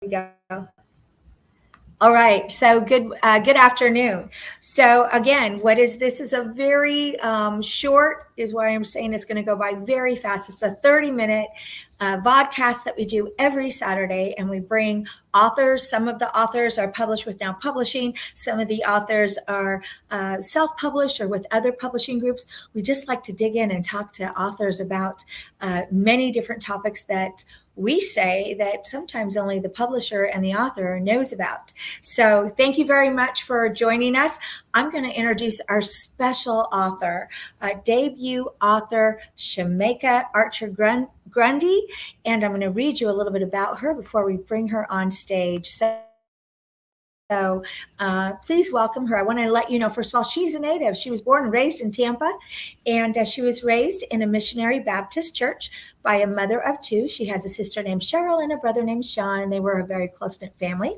go. All right. So good afternoon. So again, what is this? Is a very short, is why I'm saying it's going to go by very fast. It's a 30-minute vodcast that we do every Saturday, and we bring authors. Some of the authors are published with Now Publishing. Some of the authors are self-published or with other publishing groups. We just like to dig in and talk to authors about many different topics that we say that sometimes only the publisher and the author knows about. So thank you very much for joining us. I'm going to introduce our special author, debut author Shemeka Archer-Grundy, and I'm going to read you a little bit about her before we bring her on stage. So please welcome her. I want to let you know, first of all, she's a native. She was born and raised in Tampa, and she was raised in a missionary Baptist church by a mother of two. She has a sister named Cheryl and a brother named Sean, and they were a very close-knit family.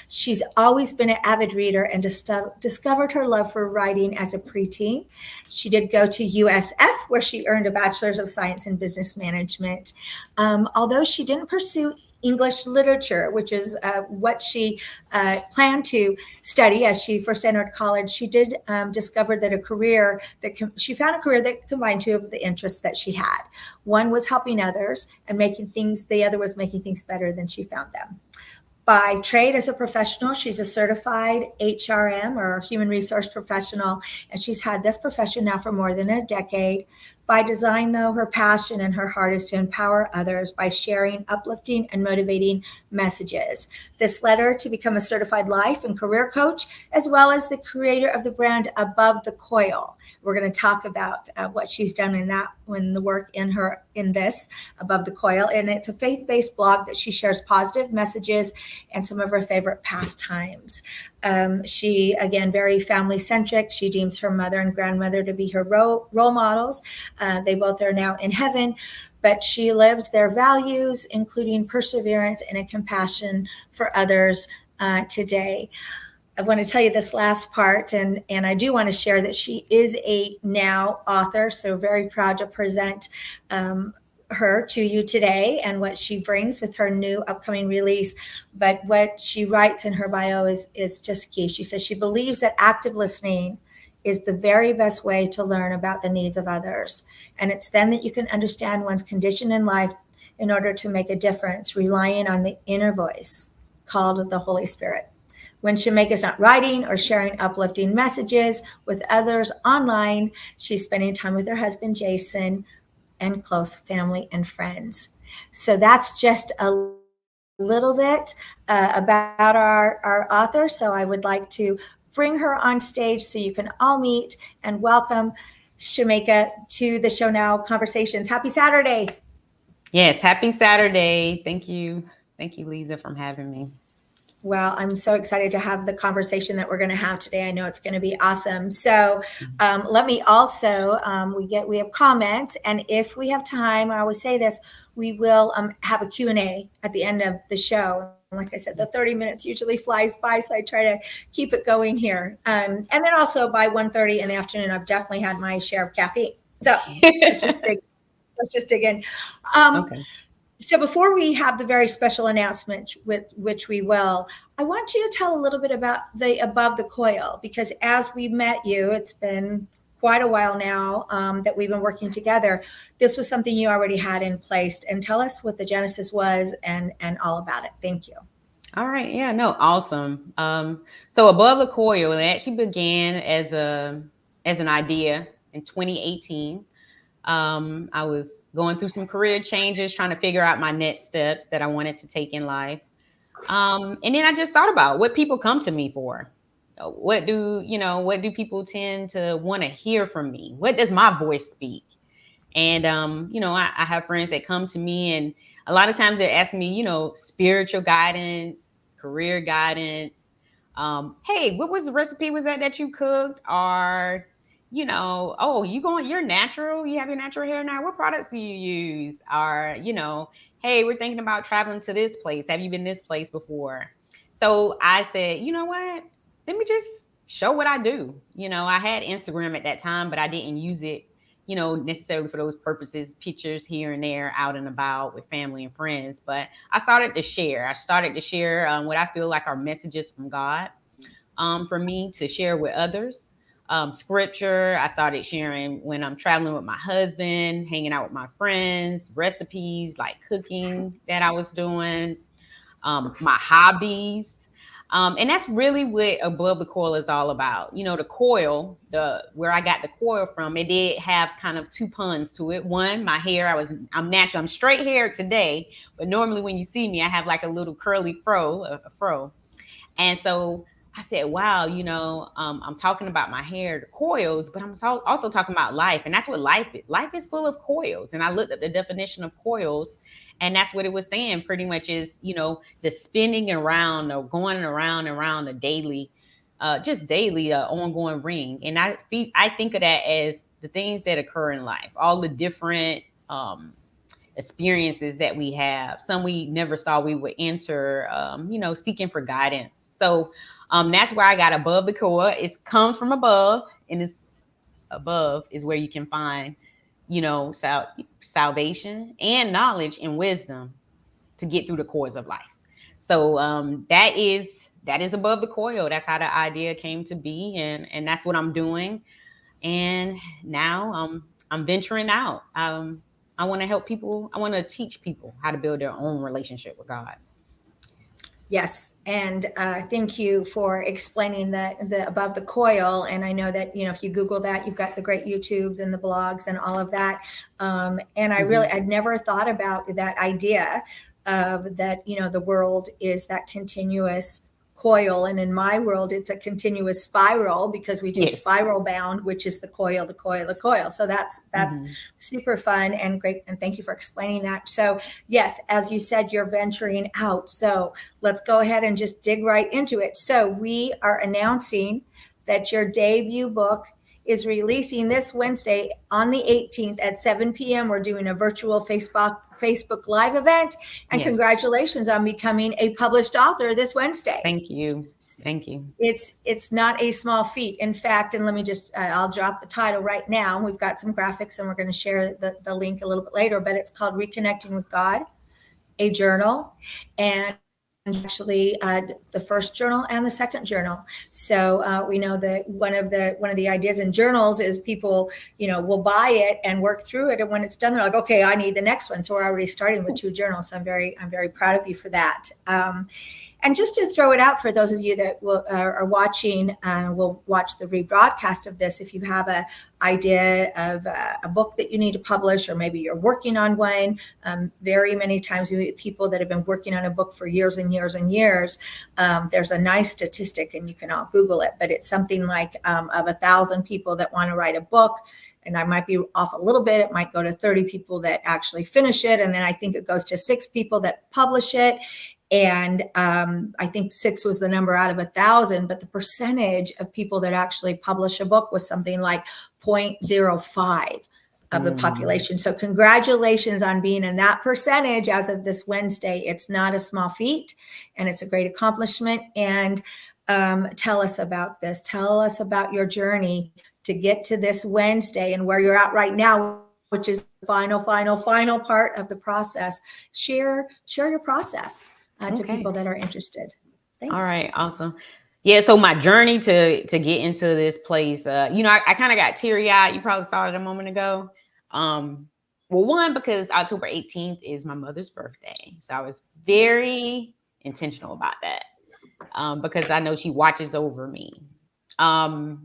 She's always been an avid reader and discovered her love for writing as a preteen. She did go to USF, where she earned a Bachelor's of Science in Business Management. Although she didn't pursue English literature, which is what she planned to study as she first entered college, she did discover that she found a career that combined two of the interests that she had. One was helping others and making things, the other was making things better than she found them. By trade as a professional, she's a certified HRM or human resource professional, and she's had this profession now for more than a decade. By design, though, her passion and her heart is to empower others by sharing uplifting and motivating messages. This led her to become a certified life and career coach, as well as the creator of the brand Above the Coil. We're going to talk about what she's done in the work in this Above the Coil, and it's a faith-based blog that she shares positive messages and some of her favorite pastimes. She, again, very family-centric. She deems her mother and grandmother to be her role models. They both are now in heaven, but she lives their values, including perseverance and a compassion for others today. I want to tell you this last part, and I do want to share that she is a now author, so very proud to present her to you today and what she brings with her new upcoming release. But what she writes in her bio is just key. She says she believes that active listening is the very best way to learn about the needs of others. And it's then that you can understand one's condition in life in order to make a difference, relying on the inner voice called the Holy Spirit. When Shemeka's not writing or sharing uplifting messages with others online, she's spending time with her husband, Jason, and close family and friends. So that's just a little bit about our author. So I would like to bring her on stage so you can all meet and welcome Shemeka to the Show Now Conversations. Happy Saturday. Yes, happy Saturday. Thank you. Thank you, Lisa, for having me. Well, I'm so excited to have the conversation that we're going to have today. I know it's going to be awesome. So let me also, we have comments, and if we have time, I always say this, we will have a Q&A at the end of the show. Like I said, the 30 minutes usually flies by, so I try to keep it going here. And then also by 1:30 in the afternoon, I've definitely had my share of caffeine. So let's just dig in. Okay. So before we have the very special announcement, with which we will, I want you to tell a little bit about the Above the Coil, because as we met you, it's been quite a while now that we've been working together. This was something you already had in place, and tell us what the genesis was and all about it. Thank you. All right. Yeah, no, awesome. So Above the Coil, it actually began as an idea in 2018. I was going through some career changes, trying to figure out my next steps that I wanted to take in life. And then I just thought about what people come to me for. What do people tend to want to hear from me? What does my voice speak? And, I have friends that come to me, and a lot of times they're asking me, spiritual guidance, career guidance. Hey, what was the recipe was that you cooked? Or, you're natural. You have your natural hair now. What products do you use? Or, hey, we're thinking about traveling to this place. Have you been this place before? So I said, you know what? Let me just show what I do. I had Instagram at that time, but I didn't use it necessarily for those purposes, pictures here and there out and about with family and friends. But I started to share. What I feel like are messages from God, for me to share with others. Scripture, I started sharing when I'm traveling with my husband, hanging out with my friends, recipes like cooking that I was doing, my hobbies. And that's really what Above the Coil is all about. The coil, where I got the coil from, it did have kind of two puns to it. One, my hair, I'm natural, I'm straight hair today, but normally when you see me, I have like a little curly fro. And so I said, wow, I'm talking about my hair, the coils, but I'm also talking about life. And that's what life is. Life is full of coils. And I looked at the definition of coils, and that's what it was saying pretty much is, the spinning around or going around and around the daily, just daily ongoing ring. And I think of that as the things that occur in life, all the different experiences that we have. Some we never saw we would enter, seeking for guidance. So that's where I got Above the Coil. It comes from above, and it's above is where you can find, salvation and knowledge and wisdom to get through the coils of life. So that is Above the Coil. That's how the idea came to be, and that's what I'm doing. And now I'm venturing out. I want to help people. I want to teach people how to build their own relationship with God. Yes, and thank you for explaining the Above the Coil. And I know that if you Google that, you've got the great YouTubes and the blogs and all of that. And I'd never thought about that idea of that. The world is that continuous coil, and in my world it's a continuous spiral, because we do spiral bound, which is the coil. So that's super fun and great, and thank you for explaining that. So yes, as you said, you're venturing out, so let's go ahead and just dig right into it. So we are announcing that your debut book is releasing this Wednesday on the 18th at 7 p.m. We're doing a virtual Facebook Live event. And congratulations on becoming a published author this Wednesday. Thank you. It's not a small feat. In fact, and let me just, I'll drop the title right now. We've got some graphics and we're going to share the link a little bit later, but it's called Reconnecting with God, a journal. And actually the first journal and the second journal. So we know that one of the ideas in journals is people, will buy it and work through it. And when it's done, they're like, okay, I need the next one. So we're already starting with 2 journals. So I'm very proud of you for that. And just to throw it out for those of you that are watching, will watch the rebroadcast of this, if you have an idea of a book that you need to publish, or maybe you're working on one, very many times we meet people that have been working on a book for years and years and years. There's a nice statistic, and you can all Google it, but it's something like of 1,000 people that want to write a book, and I might be off a little bit, it might go to 30 people that actually finish it, and then I think it goes to 6 people that publish it. And I think 6 was the number out of 1,000, but the percentage of people that actually publish a book was something like 0.05 of the population. So congratulations on being in that percentage as of this Wednesday. It's not a small feat, and it's a great accomplishment. And tell us about this. Tell us about your journey to get to this Wednesday and where you're at right now, which is the final part of the process. Share your process. To people that are interested. Thanks. All right, awesome. Yeah, so my journey to get into this place, I kind of got teary-eyed. You probably saw it a moment ago. Well, one, because October 18th is my mother's birthday. So I was very intentional about that, because I know she watches over me. And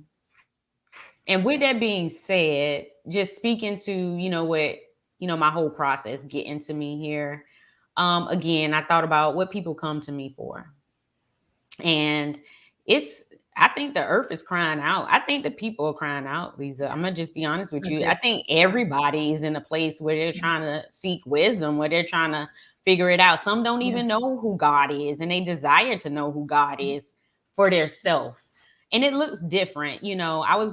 with that being said, just speaking to, what, my whole process getting to me here. Again, I thought about what people come to me for. And I think the earth is crying out. I think the people are crying out, Lisa. I'm going to just be honest with you. I think everybody is in a place where they're trying to seek wisdom, where they're trying to figure it out. Some don't even know who God is, and they desire to know who God is for their self. And it looks different. I was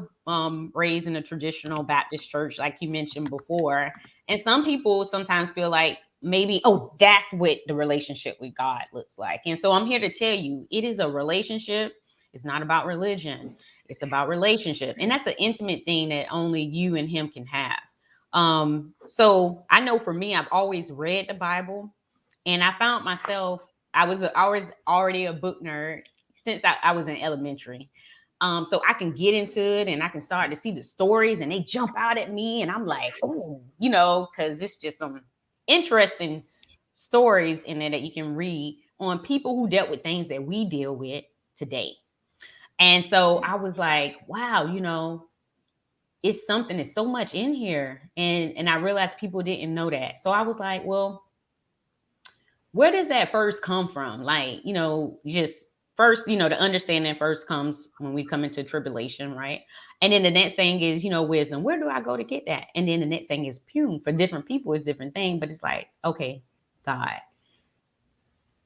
raised in a traditional Baptist church, like you mentioned before. And some people sometimes feel like, maybe, that's what the relationship with God looks like. And so I'm here to tell you, it is a relationship. It's not about religion. It's about relationship. And that's an intimate thing that only you and him can have. So I know for me, I've always read the Bible, and I found myself, I was already a book nerd since I was in elementary. So I can get into it and I can start to see the stories and they jump out at me and I'm like, oh, because it's just some interesting stories in there that you can read on people who dealt with things that we deal with today. And so I was like, wow, it's something, it's so much in here. And I realized people didn't know that. So I was like, well, where does that first come from? Like, just first, the understanding first comes when we come into tribulation, right? And then the next thing is, wisdom. Where do I go to get that? And then the next thing is pure. For different people, it's different thing. But it's like, okay, God,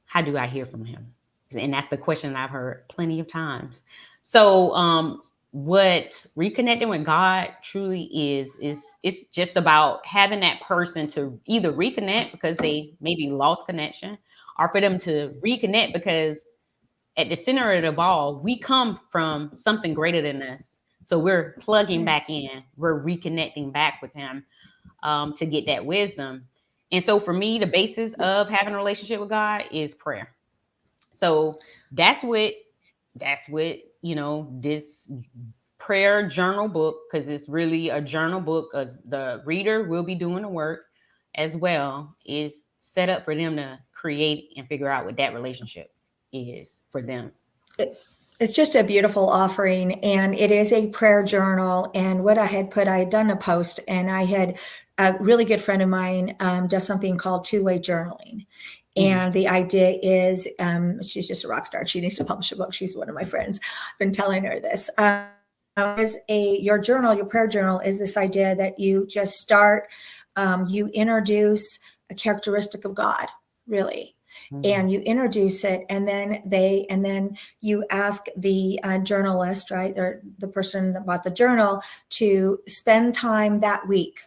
how do I hear from him? And that's the question I've heard plenty of times. So what reconnecting with God truly is it's just about having that person to either reconnect because they maybe lost connection, or for them to reconnect because at the center of the ball, we come from something greater than us. So we're plugging back in, we're reconnecting back with him to get that wisdom. And so for me, the basis of having a relationship with God is prayer. So that's what this prayer journal book, because it's really a journal book, because the reader will be doing the work as well, is set up for them to create and figure out what that relationship is for them. It's just a beautiful offering, and it is a prayer journal. And what I had done a post, and I had a really good friend of mine does something called two-way journaling. And the idea is, she's just a rock star. She needs to publish a book. She's one of my friends. I've been telling her this. Your journal, your prayer journal, is this idea that you just start, you introduce a characteristic of God, really, and you introduce it, and then you ask the journalist, right, or the person that bought the journal, to spend time that week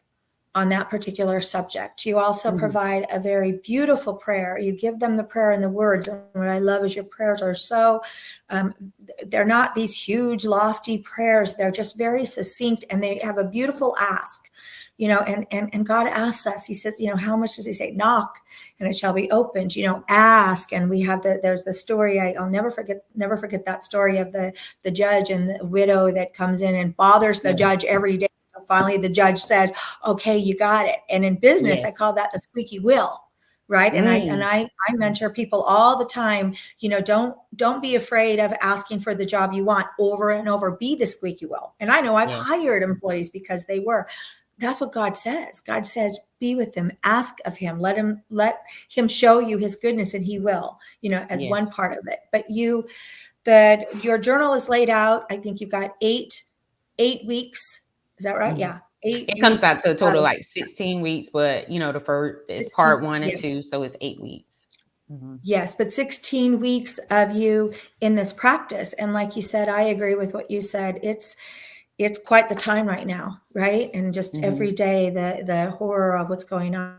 on that particular subject. You also provide a very beautiful prayer. You give them the prayer and the words. And what I love is your prayers are so, they're not these huge, lofty prayers. They're just very succinct, and they have a beautiful ask. And God asks us, he says, how much does he say? Knock and it shall be opened, ask. And we have there's the story. I'll never forget that story of the judge and the widow that comes in and bothers the judge every day. Finally, the judge says, okay, you got it. And in business, I call that the squeaky wheel. Right. And I mentor people all the time, don't be afraid of asking for the job you want over and over. Be the squeaky wheel. And I know I've hired employees because they were. That's what God says. God says, be with them, ask of him, let him show you his goodness, and he will, as one part of it. But your journal is laid out. I think you've got eight weeks. Is that right? Yeah. It comes out to a total like 16 weeks, but the first is part 1 and 2, so it's 8 weeks. Yes, but 16 weeks of you in this practice. And like you said, I agree with what you said. It's quite the time right now, right? And just every day, the horror of what's going on,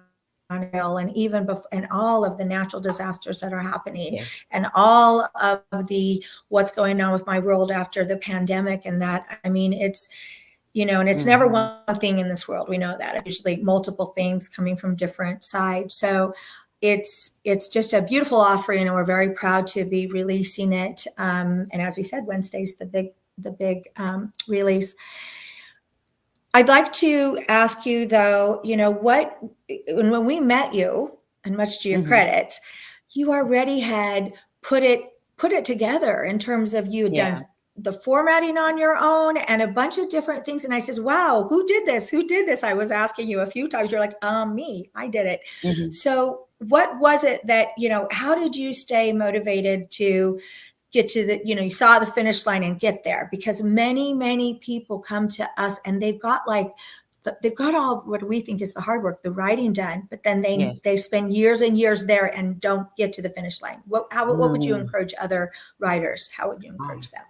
and even and all of the natural disasters that are happening, and all of the what's going on with my world after the pandemic, and that, I mean, it's and it's never one thing in this world. We know that it's usually multiple things coming from different sides. So it's just a beautiful offering, and we're very proud to be releasing it. And as we said, Wednesday's the big release. I'd like to ask you though, when we met you, and much to your credit, you already had put it together in terms of you had done the formatting on your own and a bunch of different things. And I said, wow, who did this? I was asking you a few times. You're like, me, I did it. So what was it that, how did you stay motivated to get to the, you saw the finish line and get there? Because many, many people come to us and they've got all what we think is the hard work, the writing done, but then they spend years and years there and don't get to the finish line. What would you encourage other writers? How would you encourage them?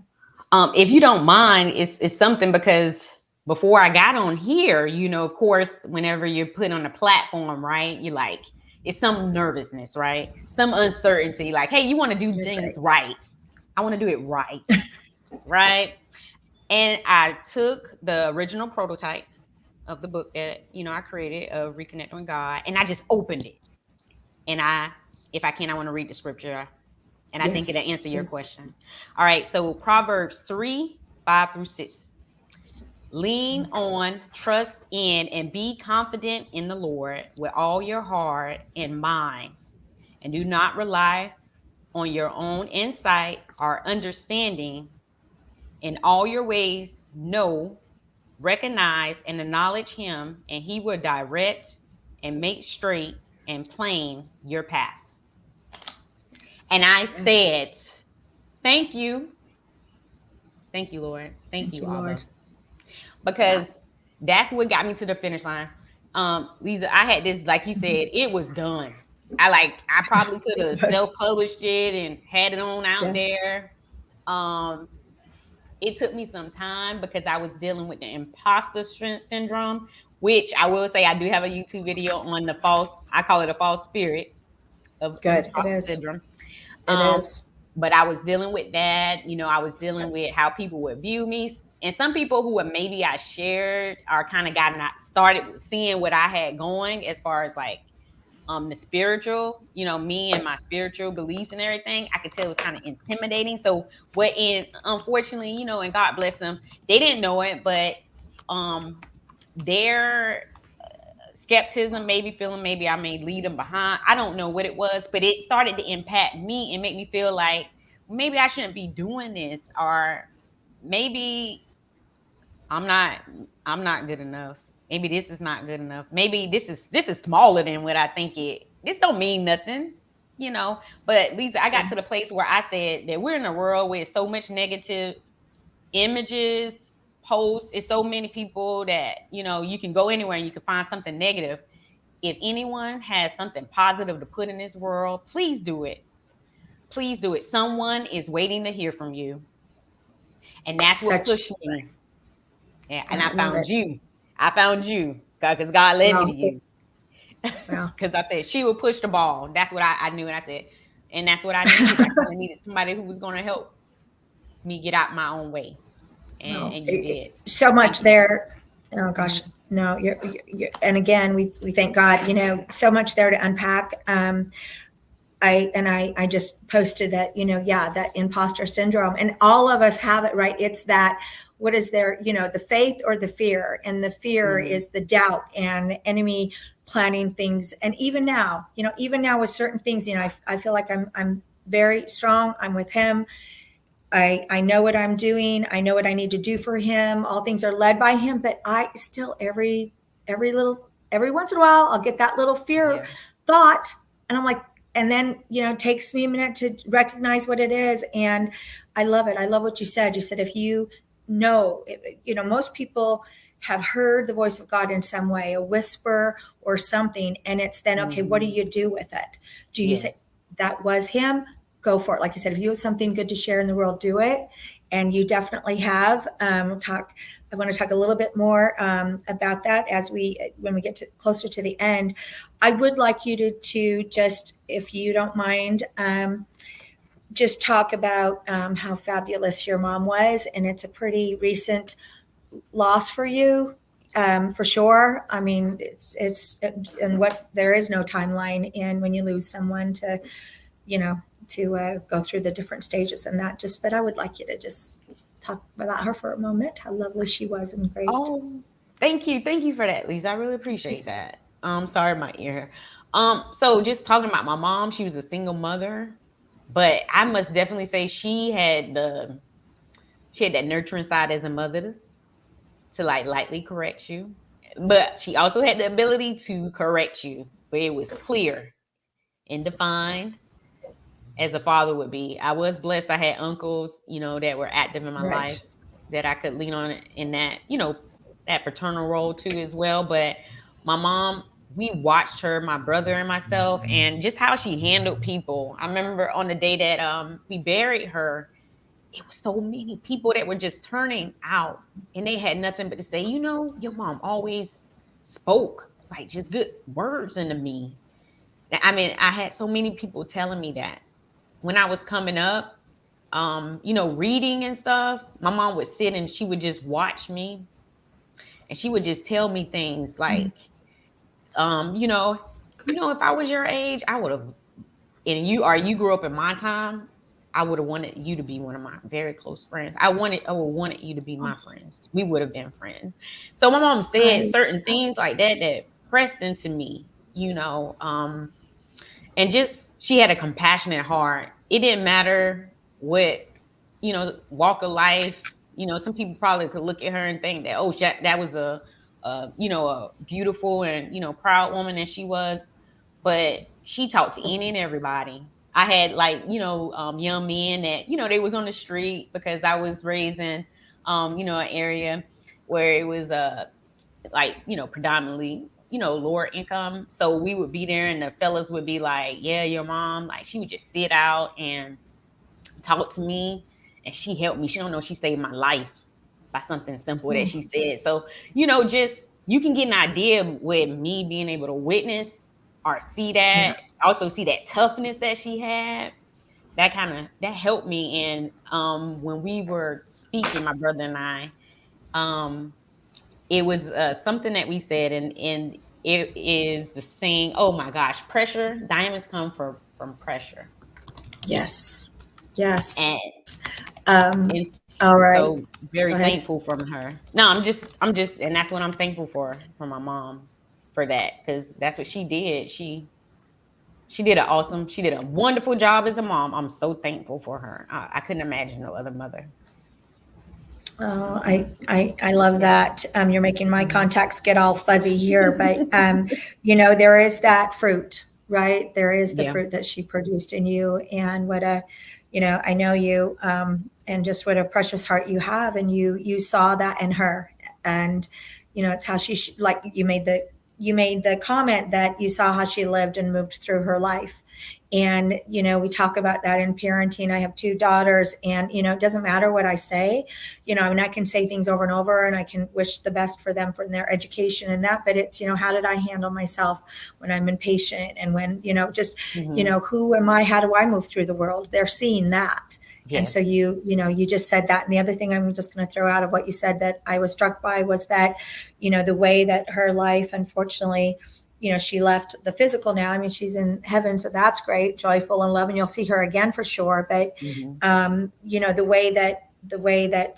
If you don't mind, it's something, because before I got on here, of course, whenever you're put on a platform, right, you're like, it's some nervousness, right? Some uncertainty, like, hey, you want to do things right. I want to do it right. Right. And I took the original prototype of the book that, I created of Reconnecting with God. And I just opened it. And if I can, I want to read the scripture. And I think it'll Yes, answer your please. question. All right. So Proverbs 3:5-6. Lean on, trust in, and be confident in the Lord with all your heart and mind. And do not rely on your own insight or understanding. In all your ways, know, recognize, and acknowledge Him, and He will direct and make straight and plain your paths. And I Yes. said, Thank you. Thank you, Lord. Thank Thank you, you, Lord. Abba. Yeah. Because that's what got me to the finish line. Lisa, I had this, like you said, it was done. I probably could have Yes. self-published it and had it on out Yes. there. Um, it took me some time because I was dealing with the imposter syndrome, which I will say I do have a YouTube video on the false, I call it a false spirit of Good. It imposter is. syndrome. It Um, is. but I was dealing with that. I was dealing with how people would view me. And some people who maybe I shared or kind of got started seeing what I had going as far as like the spiritual, me and my spiritual beliefs and everything, I could tell it was kind of intimidating. So unfortunately, and God bless them, they didn't know it, but their skepticism, maybe feeling maybe I may lead them behind. I don't know what it was, but it started to impact me and make me feel like maybe I shouldn't be doing this, or maybe I'm not I'm not good enough. Maybe this is not good enough. Maybe this is smaller than what I think it. This don't mean nothing, you know. But Lisa, I got So to the place where I said that we're in a world with so much negative images, posts. It's so many people that you can go anywhere and you can find something negative. If anyone has something positive to put in this world, please do it. Please do it. Someone is waiting to hear from you. And that's what such. pushed me. Yeah, and I I love found it. you. I found you because God led me to Well, you. well, Because I said she will push the ball. That's what I knew. And I said, and that's what I needed. I kind of needed somebody who was going to help me get out my own way. And, well, and you did. so Thank much you. there. Oh gosh, Mhm. no. And again, we thank God. So much there to unpack. I just posted that, yeah, that imposter syndrome, and all of us have it, right? It's that, what is there, the faith or the fear, and the fear Mhm. is the doubt and the enemy planning things. And even now with certain things, I feel like I'm very strong. I'm with him. I know what I'm doing. I know what I need to do for him. All things are led by him, but I still every once in a while I'll get that little fear Yeah. thought, and I'm like, and then it takes me a minute to recognize what it is. And I love it. I love what you said. You said if most people have heard the voice of God in some way, a whisper or something, and it's then, okay, what do Mhm. you do with it? Do you say Yes. that was him? Go for it. Like I said, if you have something good to share in the world, do it. And you definitely have. I want to talk a little bit more about that when we get closer to the end. I would like you to just, if you don't mind, just talk about how fabulous your mom was, and it's a pretty recent loss for you, for sure. I mean, it's and what there is no timeline in when you lose someone you know, to go through the different stages and that. But I would like you to just talk about her for a moment, how lovely she was and great. Oh, thank you. Thank you for that, Lisa. I really appreciate that. Sorry, my ear. So just talking about my mom, she was a single mother, but I must definitely say she had that nurturing side as a mother to like lightly correct you. But she also had the ability to correct you, but it was clear and defined as a father would be. I was blessed. I had uncles, that were active in my life Right. that I could lean on in that, that paternal role too as well. But my mom, we watched her, my brother and myself, and just how she handled people. I remember on the day that we buried her, it was so many people that were just turning out and they had nothing but to say, your mom always spoke like just good words into me. I mean, I had so many people telling me that when I was coming up, reading and stuff, my mom would sit and she would just watch me. and she would just tell me things Mm. like, you know, if I was your age, I would have, and you grew up in my time, I would have wanted you to be one of my very close friends. I would wanted you to be my friends. We would have been friends. So my mom said I certain things like that pressed into me, and just she had a compassionate heart. It didn't matter what, walk of life. Some people probably could look at her and think that, oh, that was a beautiful and proud woman, and she was, but she talked to any and everybody. I had, like, young men that they was on the street, because I was raised in an area where it was like, predominantly, lower income. So we would be there and the fellas would be like, yeah, your mom, like, she would just sit out and talk to me, and she helped me. She don't know, she saved my life by something simple that she said. So, just you can get an idea with me being able to witness or see yeah. that, also see that toughness that she had. That helped me. And when we were speaking, my brother and I, um, it was something that we said, and it is the saying, oh my gosh, pressure, diamonds come from pressure. Yes. Yes. And Um, and all right. so Go very ahead. thankful from her. No, I'm just, and that's what I'm thankful for my mom, for that, because that's what she did. She did a wonderful job as a mom. I'm so thankful for her. I couldn't imagine no other mother. Oh, I love Yeah. that. You're making my Mhm. contacts get all fuzzy here, but there is that fruit, right? There is the Yeah. fruit that she produced in you, and what a, I know you, and just what a precious heart you have, and you saw that in her, and it's how like you made the comment that you saw how she lived and moved through her life. And we talk about that in parenting. I have two daughters, and it doesn't matter what I say. I mean, I can say things over and over, and I can wish the best for them for their education and that, but it's, how did I handle myself when I'm impatient, and when, just, Hmm. who am I? How do I move through the world? They're seeing that. And so Yes. you just said that. And the other thing I'm just going to throw out of what you said that I was struck by was that, the way that her life, unfortunately, she left the physical now. I mean, she's in heaven, so that's great, joyful and love, and you'll see her again for sure. But Hmm. the way that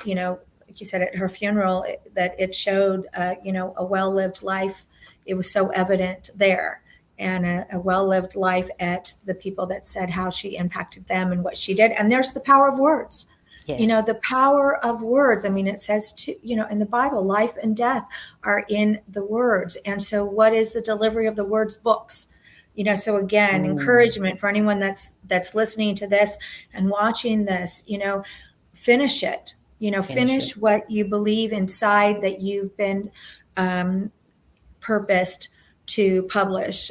like you said at her funeral, that it showed a well-lived life. It was so evident there, and a well-lived life at the people that said how she impacted them and what she did. And there's the power of words. Yes. The power of words. I mean, it says to, in the Bible, life and death are in the words. And so what is the delivery of the words? Books. So again, Mm. encouragement for anyone that's listening to this and watching this, finish it. Finish it. Finish what you believe inside that you've been um, purposed to publish.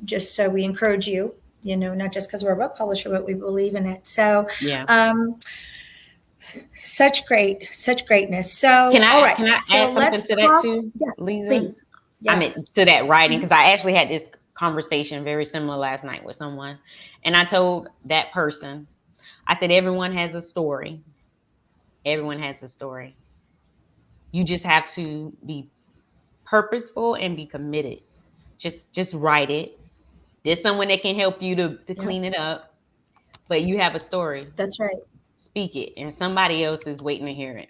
Just so we encourage you, not just because we're a book publisher, but we believe in it. So, Yeah. um, such greatness. Can So, all I right. can I So add something let's to that talk. too, Yes, Lisa? please. I mean, Yes. to that writing, Mhm. because I actually had this conversation very similar last night with someone, and I told that person, I said, everyone has a story. Everyone has a story. You just have to be purposeful and be committed. Just write it. There's someone that can help you to Yeah, clean it up, but you have a story. that's right. Speak it, and somebody else is waiting to hear it.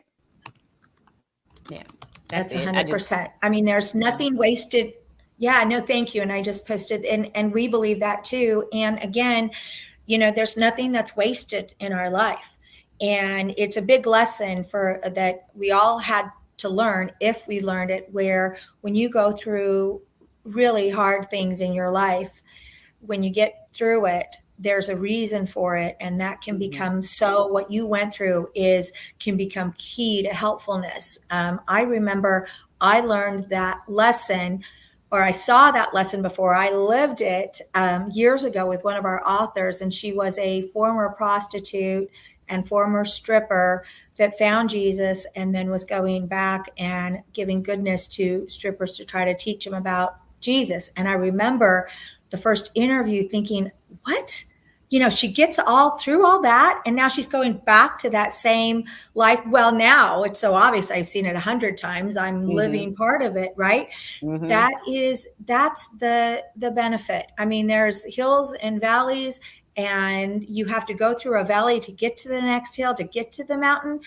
Yeah, that's That's it. I just 100%. I mean, there's nothing wasted. Yeah, no, thank you. And I just posted, and we believe that too. And again, there's nothing that's wasted in our life. And it's a big lesson for that we all had to learn if we learned it, where when you go through really hard things in your life, when you get through it, there's a reason for it, and that can Mhm. become, so what you went through is can become key to helpfulness. I remember I learned that lesson, or I saw that lesson before I lived it, years ago with one of our authors, and she was a former prostitute and former stripper that found Jesus and then was going back and giving goodness to strippers to try to teach them about Jesus. And I remember the first interview thinking, what? she gets all through all that, and now she's going back to that same life. Well, now it's so obvious. I've seen it 100 times. I'm living part of it, right? That's the benefit. I mean, there's hills and valleys, and you have to go through a valley to get to the next hill, to get to the mountain.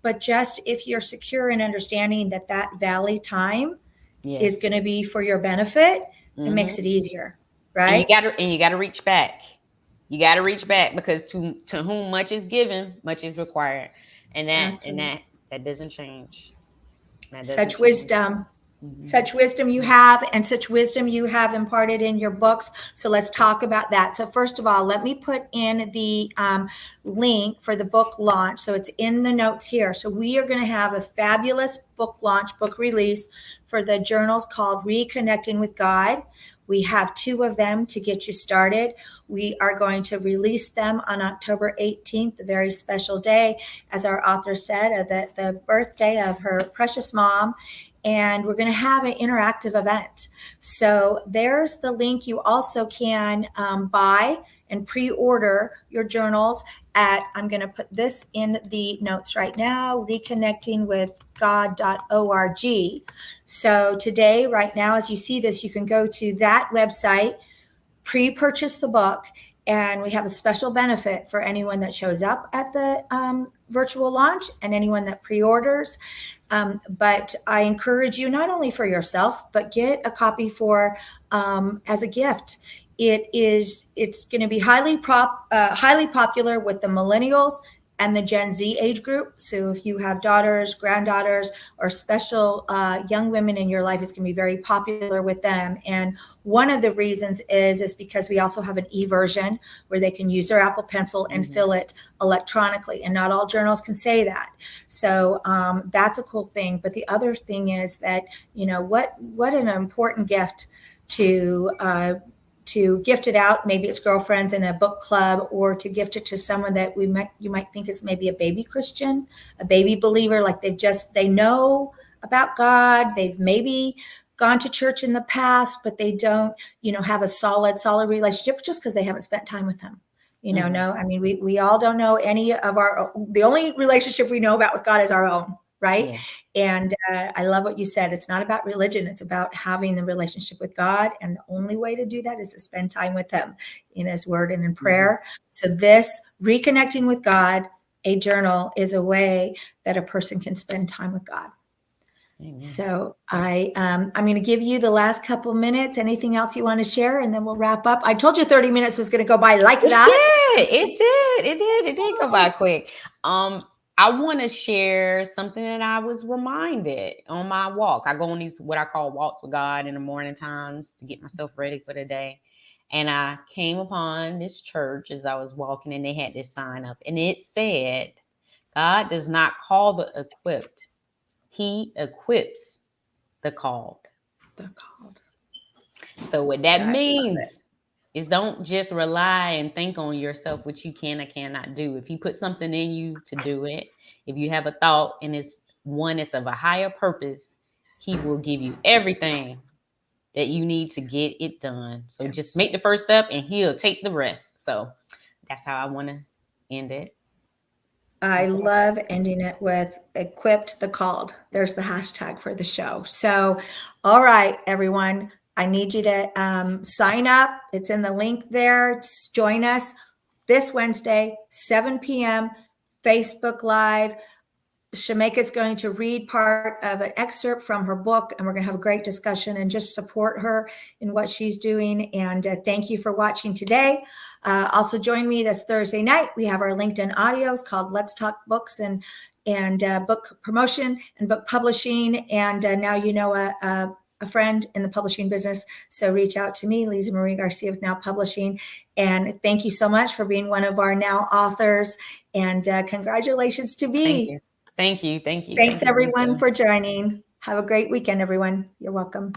But just if you're secure in understanding that valley time is going to be for your benefit, it makes it easier, right? And you gotta reach back. You got to reach back, because to whom much is given, much is required, and that doesn't change. Such wisdom. Such wisdom you have, and such wisdom you have imparted in your books. So let's talk about that. So first of all, let me put in the link for the book launch. So it's in the notes here. So we are going to have a fabulous book launch, book release for the journals called Reconnecting with God. We have 2 of them to get you started. We are going to release them on October 18th, the very special day, as our author said, the birthday of her precious mom. And we're going to have an interactive event. So there's the link. You also can buy and pre-order your journals at, I'm going to put this in the notes right now, reconnectingwithgod.org. So today, right now, as you see this, you can go to that website, pre-purchase the book, and we have a special benefit for anyone that shows up at the virtual launch and anyone that pre-orders. But I encourage you, not only for yourself, but get a copy for as a gift. It's going to be highly popular with the millennials and the Gen Z age group. So if you have daughters, granddaughters, or special young women in your life, it's going to be very popular with them. And one of the reasons is because we also have an e-version where they can use their Apple Pencil and fill it electronically. And not all journals can say that. So that's a cool thing. But the other thing is that, what an important gift to gift it out. Maybe it's girlfriends in a book club, or to gift it to someone that you might think is maybe a baby Christian, a baby believer, like they know about God. They've maybe gone to church in the past, but they don't, have a solid relationship just because they haven't spent time with him. No, I mean, we all don't know any of the only relationship we know about with God is our own. Right. Yeah. And I love what you said. It's not about religion. It's about having the relationship with God. And the only way to do that is to spend time with him in his word and in prayer. So this Reconnecting with God, a journal, is a way that a person can spend time with God. Amen. So I'm going to give you the last couple minutes. Anything else you want to share? And then we'll wrap up. I told you 30 minutes was going to go by like that. It did go by quick. I want to share something that I was reminded on my walk. I go on these, what I call walks with God in the morning times to get myself ready for the day. And I came upon this church as I was walking, and they had this sign up, and it said, God does not call the equipped. He equips the called. So what that means is, don't just rely and think on yourself, what you can or cannot do. If he put something in you to do it, if you have a thought and it's of a higher purpose, he will give you everything that you need to get it done. So just make the first step and he'll take the rest. So that's how I want to end it. I love ending it with equipped the called. There's the hashtag for the show. So, all right, everyone. I need you to sign up. It's in the link there. Join us this Wednesday, 7 p.m., Facebook Live. Shemeka is going to read part of an excerpt from her book, and we're going to have a great discussion and just support her in what she's doing. And thank you for watching today. Also join me this Thursday night. We have our LinkedIn audios called Let's Talk Books and book promotion and book publishing. And now you know a friend in the publishing business. So reach out to me, Lisa Marie Garcia with Now Publishing. And thank you so much for being one of our Now authors. And congratulations to me. Thank you. Thanks everyone for joining. Have a great weekend, everyone. You're welcome.